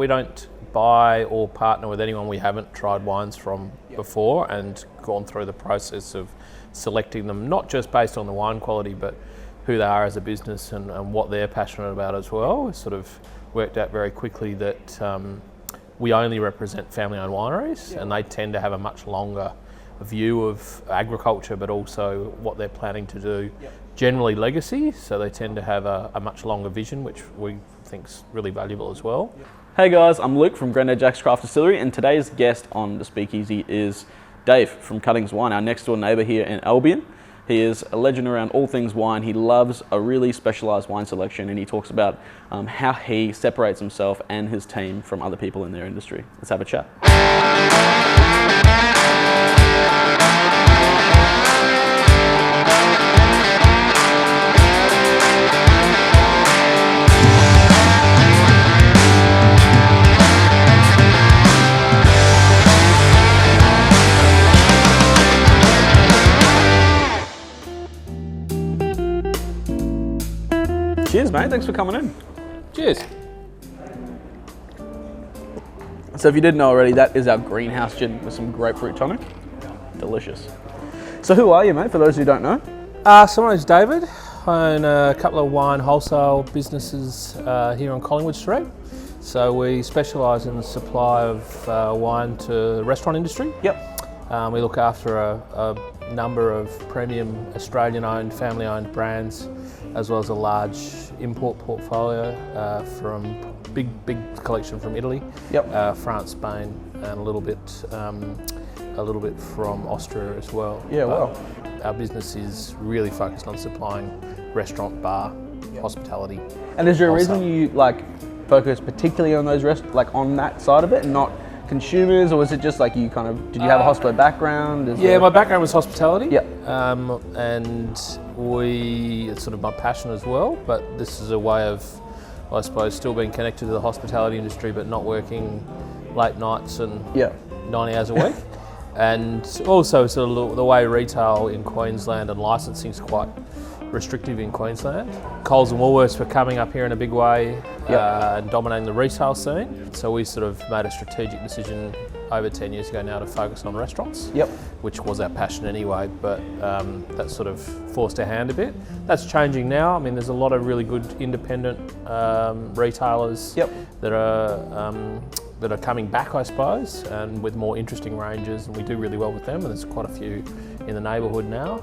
don't buy or partner with anyone we haven't tried wines from before and gone through the process of selecting them, not just based on the wine quality, but who they are as a business and what they're passionate about as well. We sort of worked out very quickly that we only represent family-owned wineries, and they tend to have a much longer view of agriculture, but also what they're planning to do. Generally legacy, so they tend to have a much longer vision, which we think's really valuable as well. Hey guys, I'm Luke from Grandad Jack's Craft Distillery, and today's guest on the Speakeasy is Dave from Cuttings Wine, our next door neighbour here in Albion. He is a legend around all things wine. He loves a really specialised wine selection, and he talks about how he separates himself and his team from other people in their industry. Let's have a chat. Cheers, mate. Thanks for coming in. Cheers. So if you didn't know already, that is our greenhouse gin with some grapefruit tonic. Delicious. So who are you, mate, for those who don't know? So my name's David. I own a couple of wine wholesale businesses here on Collingwood Street. So we specialise in the supply of wine to the restaurant industry. Yep. We look after a number of premium Australian-owned, family-owned brands, as well as a large import portfolio from big collection from Italy, France, Spain, and a little bit from Austria as well. Yeah, wow. Our business is really focused on supplying restaurant, bar, hospitality. And is there a reason you focus particularly on those on that side of it, and not consumers, or was it just did you have a hospitality background? My background was hospitality. Yep. And it's sort of my passion as well, but this is a way of, I suppose, still being connected to the hospitality industry, but not working late nights and 90 hours a week. And also sort of the way retail in Queensland and licensing is quite restrictive in Queensland. Coles and Woolworths were coming up here in a big way and dominating the retail scene. So we sort of made a strategic decision over 10 years ago now to focus on restaurants, which was our passion anyway, but that sort of forced our hand a bit. That's changing now. I mean, there's a lot of really good independent retailers that are coming back, I suppose, and with more interesting ranges, and we do really well with them, and there's quite a few in the neighbourhood now.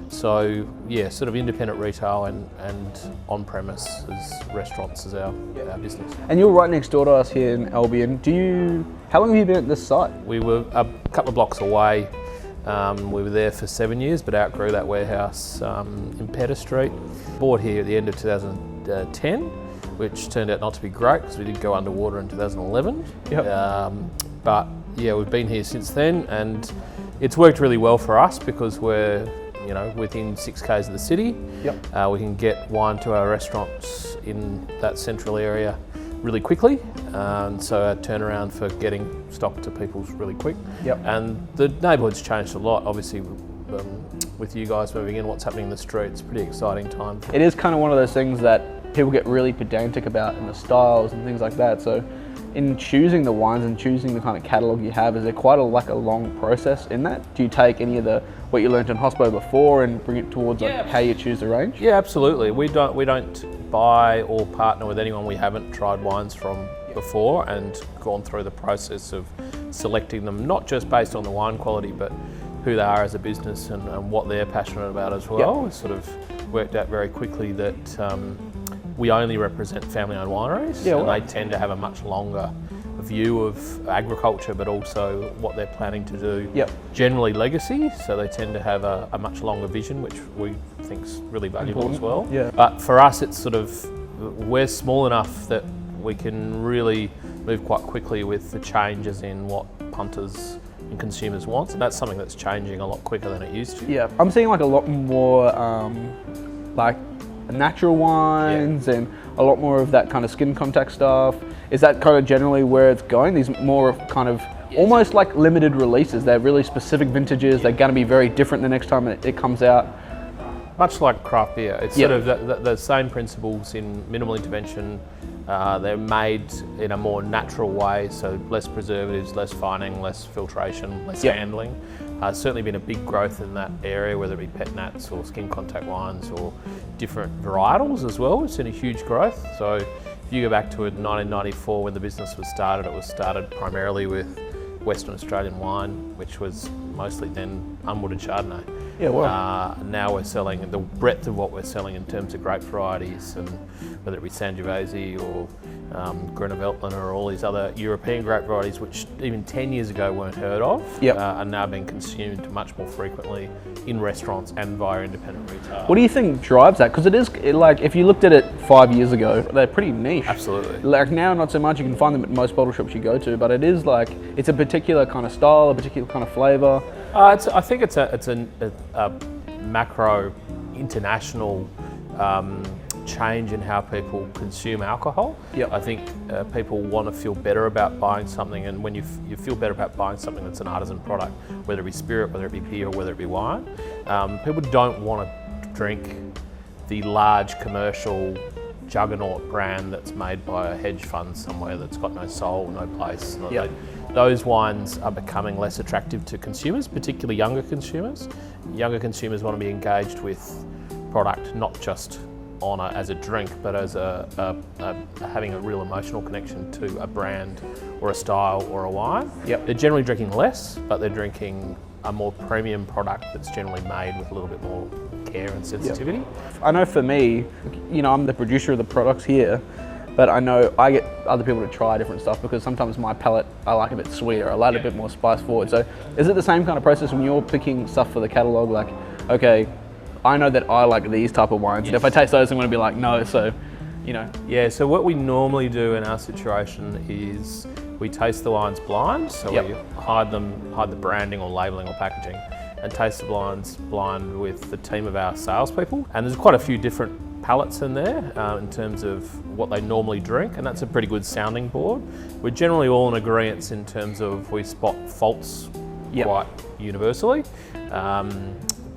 So yeah, sort of independent retail and on-premise as restaurants is our business. And you're right next door to us here in Albion. How long have you been at this site? We were a couple of blocks away. We were there for 7 years, but outgrew that warehouse in Pedder Street. Bought here at the end of 2010, which turned out not to be great because we did go underwater in 2011. But yeah, we've been here since then, and it's worked really well for us because we're within 6 k's of the city. We can get wine to our restaurants in that central area really quickly, and so our turnaround for getting stock to people's really quick. And the neighbourhood's changed a lot, obviously, with you guys moving in. What's happening in the street, it's a pretty exciting time. It is kind of one of those things that people get really pedantic about in the styles and things like that. So in choosing the wines and choosing the kind of catalogue you have, is there quite a long process in that? Do you take any of what you learned in hospo before and bring it towards how you choose the range? Yeah, absolutely. We don't buy or partner with anyone we haven't tried wines from before and gone through the process of selecting them, not just based on the wine quality, but who they are as a business and what they're passionate about as well. We sort of worked out very quickly that we only represent family-owned wineries, and they tend to have a much longer view of agriculture, but also what they're planning to do. Generally legacy, so they tend to have a much longer vision, which we think's really valuable as well. But for us, it's sort of, we're small enough that we can really move quite quickly with the changes in what punters and consumers want, and that's something that's changing a lot quicker than it used to. I'm seeing a lot more natural wines and a lot more of that kind of skin contact stuff. Is that kind of generally where it's going? These more kind of almost like limited releases. They're really specific vintages. They're going to be very different the next time it comes out. Much like craft beer, it's sort of the same principles in minimal intervention, They're made in a more natural way, so less preservatives, less fining, less filtration, less handling. Certainly been a big growth in that area, whether it be pet nats or skin contact wines or different varietals as well. We've seen a huge growth. So if you go back to 1994 when the business was started, it was started primarily with Western Australian wine, which was mostly then unwooded Chardonnay. Yeah, wow. Now we're selling, the breadth of what we're selling in terms of grape varieties, and whether it be Sangiovese or Grüner Veltliner or all these other European grape varieties, which even 10 years ago weren't heard of, are now being consumed much more frequently in restaurants and via independent retail. What do you think drives that? Because it is, like, if you looked at it 5 years ago, they're pretty niche. Absolutely. Like now, not so much. You can find them at most bottle shops you go to, but it is like, it's a particular kind of style, a particular kind of flavour. I think it's a macro international change in how people consume alcohol. I think people want to feel better about buying something, and when you feel better about buying something that's an artisan product, whether it be spirit, whether it be beer, or whether it be wine, people don't want to drink the large commercial juggernaut brand that's made by a hedge fund somewhere that's got no soul, no place. Those wines are becoming less attractive to consumers, particularly younger consumers. Younger consumers want to be engaged with product, not just as a drink, but as having a real emotional connection to a brand or a style or a wine. They're generally drinking less, but they're drinking a more premium product that's generally made with a little bit more care and sensitivity. I know for me, I'm the producer of the products here, but I know I get other people to try different stuff because sometimes my palate, I like a bit sweeter, I like a bit more spice forward. So is it the same kind of process when you're picking stuff for the catalogue? Like, okay, I know that I like these type of wines, and if I taste those, I'm going to be like, no, so, Yeah, so what we normally do in our situation is we taste the wines blind, so we hide the branding or labelling or packaging, and taste the wines blind with the team of our salespeople. And there's quite a few different palates in there in terms of what they normally drink, and that's a pretty good sounding board. We're generally all in agreement in terms of we spot faults quite universally.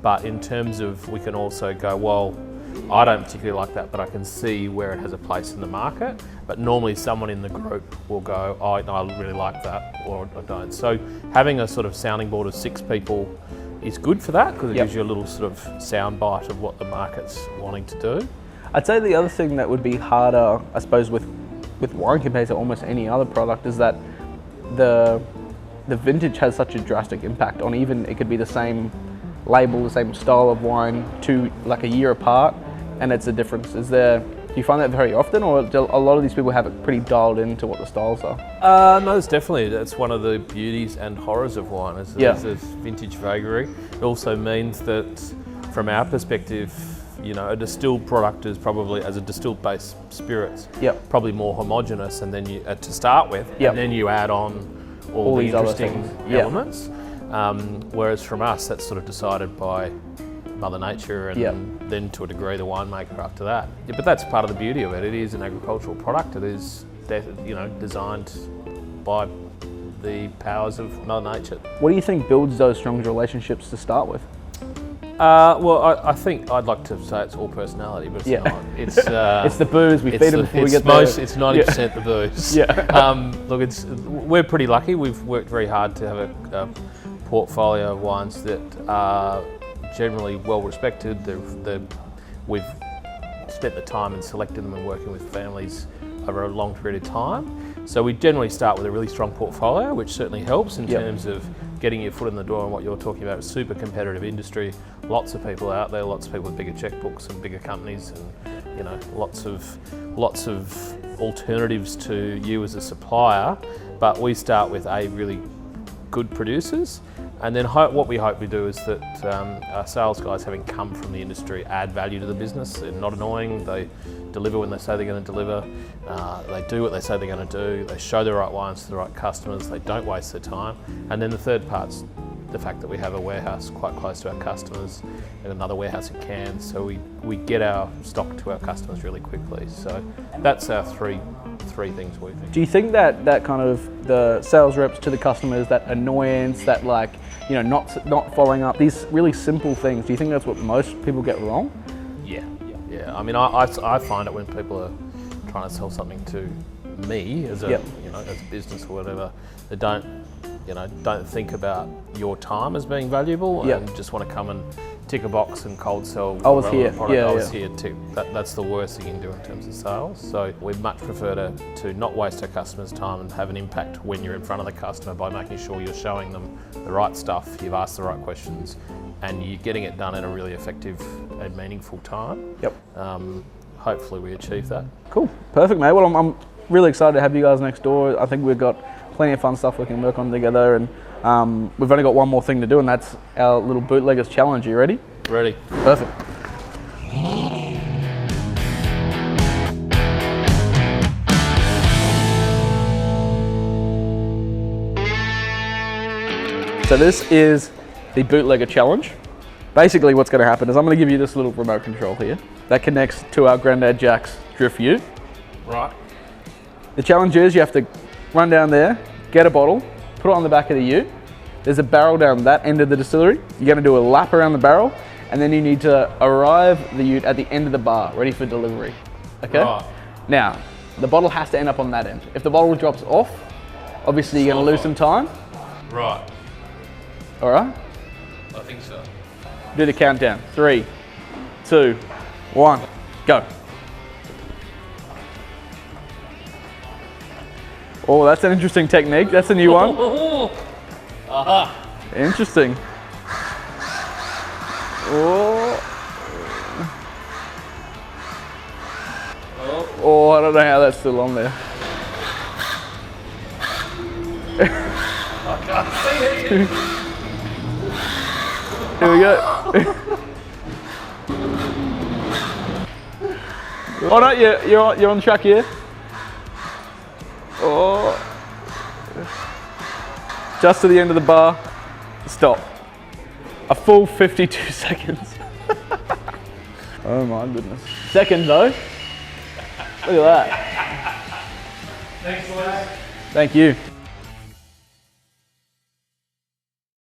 But in terms of, we can also go, well, I don't particularly like that, but I can see where it has a place in the market. But normally someone in the group will go, oh, no, I really like that, or I don't. So having a sort of sounding board of 6 people is good for that, because it gives you a little sort of sound bite of what the market's wanting to do. I'd say the other thing that would be harder, I suppose, with wine compared to almost any other product is that the vintage has such a drastic impact on, even it could be the same label, the same style of wine, to like a year apart, and it's a difference. Do you find that very often, or do a lot of these people have it pretty dialed into what the styles are? No, that's one of the beauties and horrors of wine, is there's this vintage vagary. It also means that from our perspective, a distilled product is probably, as a distilled based spirits, probably more homogenous, and then you to start with, and then you add on all the interesting elements. Whereas from us, that's sort of decided by Mother Nature, and then to a degree the winemaker after that. But that's part of the beauty of it. It is an agricultural product. It is, designed by the powers of Mother Nature. What do you think builds those strong relationships to start with? Well, I think I'd like to say it's all personality, but it's not. It's it's the booze. We feed them before we get there. It's 90% the booze. Look, we're pretty lucky. We've worked very hard to have a portfolio of wines that are generally well respected. We've spent the time in selecting them and working with families over a long period of time. So we generally start with a really strong portfolio, which certainly helps in terms of getting your foot in the door on what you're talking about. It's a super competitive industry. Lots of people out there, lots of people with bigger checkbooks and bigger companies, and lots of alternatives to you as a supplier. But we start with really good producers, and then what we hope we do is that our sales guys, having come from the industry, add value to the business. They're not annoying. They deliver when they say they're going to deliver. They do what they say they're going to do. They show the right wines to the right customers. They don't waste their time. And then the third part's the fact that we have a warehouse quite close to our customers and another warehouse in Cairns, so we get our stock to our customers really quickly. So that's our three things we think. Do you think that kind of the sales reps to the customers, that annoyance, that not following up, these really simple things, do you think that's what most people get wrong? Yeah. I mean, I find it when people are trying to sell something to me as a you know, as a business or whatever, they don't think about your time as being valuable and just want to come and tick a box and cold sell. I was here. I was here. Tick. That's the worst thing you can do in terms of sales. So we much prefer to not waste our customers' time and have an impact when you're in front of the customer by making sure you're showing them the right stuff, you've asked the right questions, and you're getting it done in a really effective and meaningful time. Yep. Hopefully we achieve that. Cool. Perfect, mate. Well, I'm really excited to have you guys next door. I think we've got plenty of fun stuff we can work on together, and we've only got one more thing to do, and that's our little bootleggers challenge. Are you ready? Ready. Perfect. So this is the bootlegger challenge. Basically what's going to happen is I'm going to give you this little remote control here that connects to our Grandad Jack's drift ute. Right. The challenge is you have to run down there, get a bottle, put it on the back of the ute. There's a barrel down that end of the distillery. You're going to do a lap around the barrel, and then you need to arrive the ute at the end of the bar, ready for delivery. Okay? Right. Now, the bottle has to end up on that end. If the bottle drops off, obviously you're going to lose some time. Right. All right? I think so. Do the countdown. 3, 2, 1, go. Oh, that's an interesting technique. That's a new one. Aha. Interesting. Oh. Oh, I don't know how that's still on there. I can't see it. Here we go. Oh no, you're on track here. Oh. Just to the end of the bar. Stop. A full 52 seconds. Oh my goodness. Second though. Look at that. Thanks, boys. Thank you.